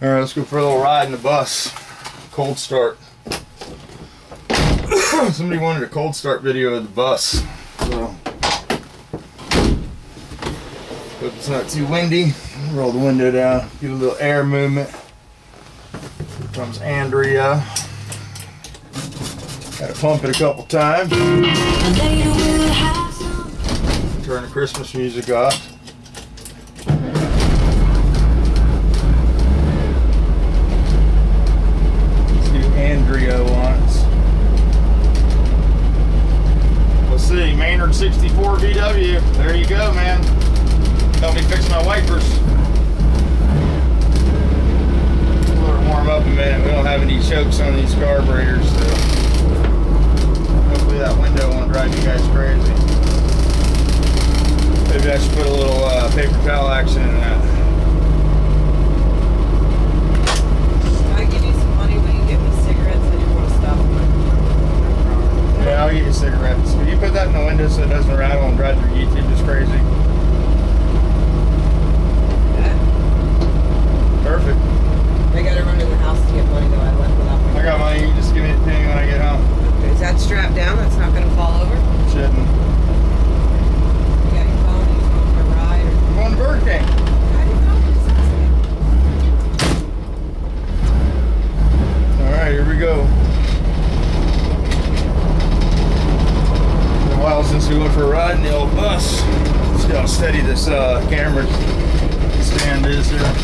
Alright, let's go for a little ride in the bus. Cold start. Somebody wanted a cold start video of the bus. So, hope it's not too windy. Roll the window down, get a little air movement. Here comes Andrea. Gotta pump it a couple times. Turn the Christmas music off. Andrea wants. Let's see, Maynard 64 VW. There you go, man. Help me fix my wipers. We'll let it warm up a minute. We don't have any chokes on these carburetors, so hopefully that window won't drive you guys crazy. Maybe I should put a little paper towel action in that. Yeah, I'll get you cigarettes. Will you put that in the window so it doesn't rattle and drive through YouTube just crazy? Yeah. Perfect. I gotta run to the house to get money though. I left without money. I got money. You can just give me the penny when I get home. Okay, is that strapped down? That's not gonna fall over? Shouldn't. You got your phone? You just going for a ride? Or... I'm going to Burger King. How do you know this? Alright, here we go. A while since we went for a ride in the old bus. See how steady this camera stand is here. Good.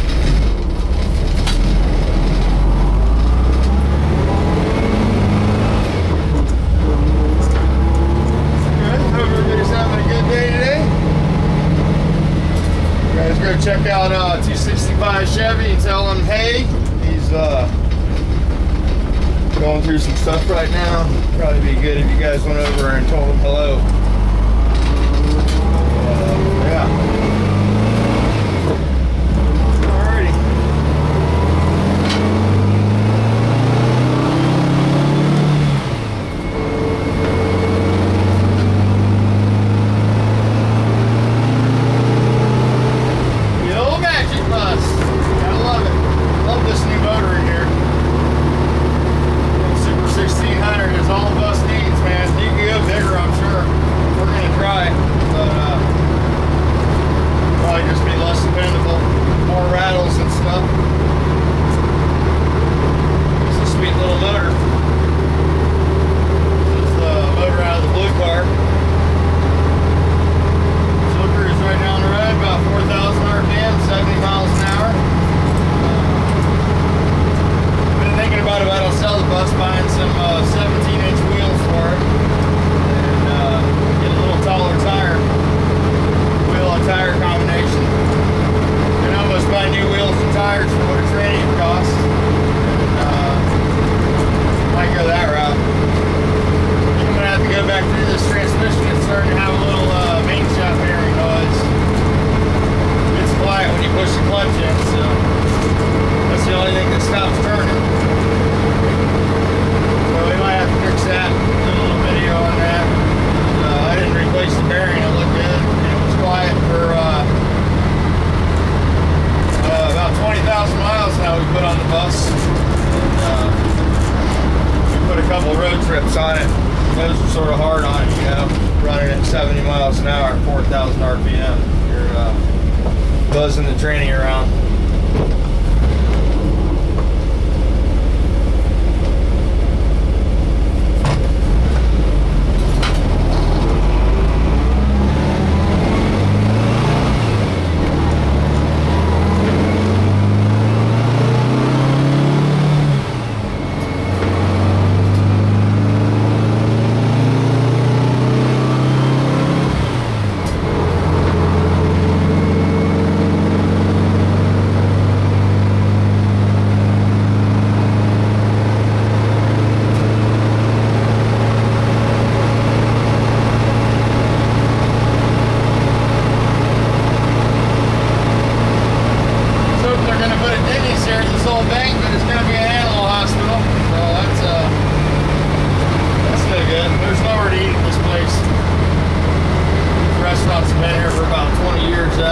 Hope everybody's having a good day today. You guys go check out 265 Chevy and tell him hey. He's going through some stuff right now. Probably be good if you guys went over and told him hello. Yeah. Alrighty. The old magic bus. Gotta love it. Love this new motor in here. 1600 is all the bus needs, man. You can go bigger, I'm sure. We're gonna try, but probably just be less dependable, more rattles and stuff. It's a sweet little motor. This is the motor out of the blue car. She'll cruise right down the road, about 4,000 RPM, 70 miles an hour. Thinking about it, I'll sell the bus, buying some 17-inch wheels for it, and get a little taller tire, wheel and tire combination. You can almost buy new wheels and tires for what a training costs. Might go that route. I'm gonna have to go back through this transmission. It's starting to have a little main shop bearing noise. It's quiet when you push the clutch in, so that's the only thing that stops turning. So we might have to fix that, do a little video on that. I didn't replace the bearing, it looked good. And it was quiet for about 20,000 miles now we put on the bus. And, we put a couple road trips on it. Those are sort of hard on it, you know, running at 70 miles an hour, 4,000 RPM. You're buzzing the tranny around.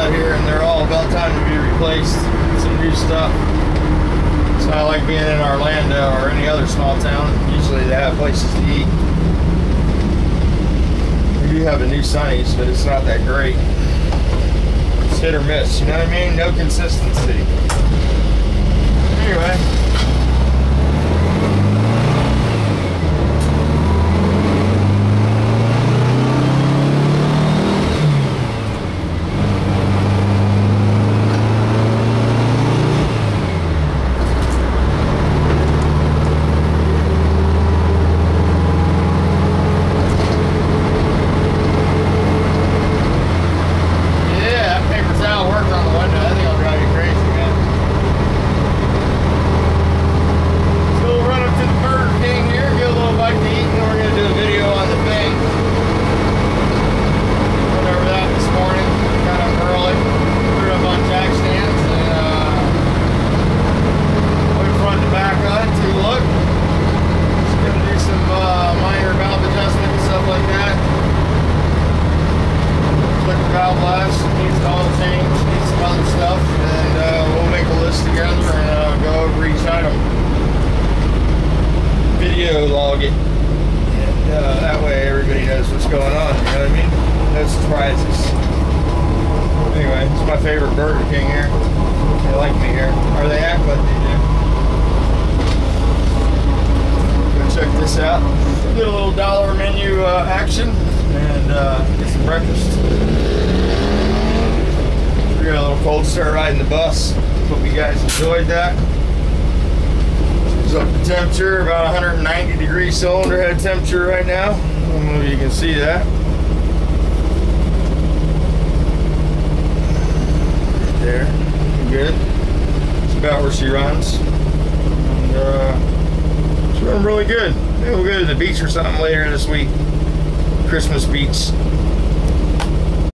out here, and they're all about time to be replaced. Some new stuff. not like being in Orlando or any other small town. Usually they have places to eat. We do have a new Sonny's, but it's not that great. It's hit or miss, you know what I mean? No consistency. Anyway. Log it, and that way everybody knows what's going on, you know what I mean? No surprises. Anyway, it's my favorite Burger King here. They like me here, or they act like they do. Go check this out. Get a little dollar menu action, and get some breakfast. We got a little cold start riding the bus. Hope you guys enjoyed that. Up the temperature, about 190 degree cylinder head temperature right now. I don't know if you can see that. Right there, good. It's about where she runs. And, she's running really good. Maybe we'll go to the beach or something later this week. Christmas beach.